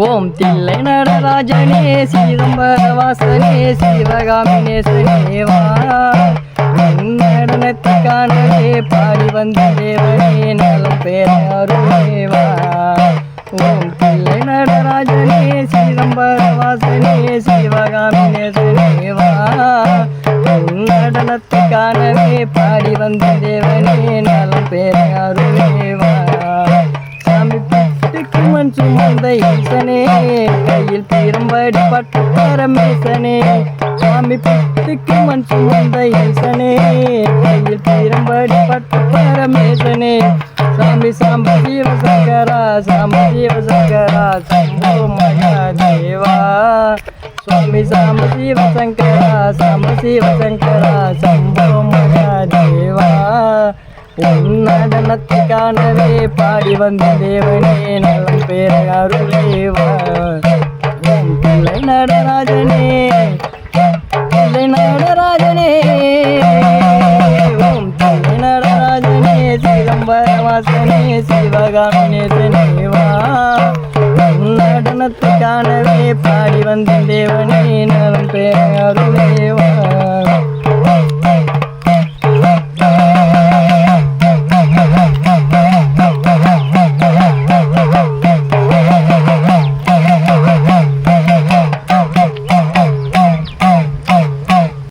ஓம் தில்லை நடராஜனே சிதம்பர வாசனே சிவகாமினேசனே வா நடனத்துக்கானவே பாடி வந்த தேவனே நலம் பேர அருளேவா. ஓம் தில்லை நடராஜனே சிதம்பர வாசனே சிவகாமினேசனே வா நடனத்துக்கானவே பாடி வந்த தேவனே நலம் பேர அருளேவா. மண் சுமந்த ஈசனே கையில் பீரம்படி பட்ட பரமேசனே சுவாமி பித்துக்கு மண் சுமந்த ஈசனே கையில் பீரம்படி பட்ட பரமேசனே சாமி சாம்ப சிவசங்கரா சாம்ப சிவசங்கரா சம்போ மகாதேவா. சுவாமி சாம்ப சிவசங்கரா சாம்ப சிவசங்கரா சம்போ மகாதேவா. நடனத்துக்கானவே பாடி வந்த தேவனே நலம் பேர அருளேவா. ஓம் தில்லை நடராஜனே தில்லை நடராஜனே ஓம் தில்லை நடராஜனே சிதம்பர வாசனே சிவகாமினேசனே வா நடனத்துக்கானவே பாடி வந்த தேவனே நலம் பேர அருளேவா.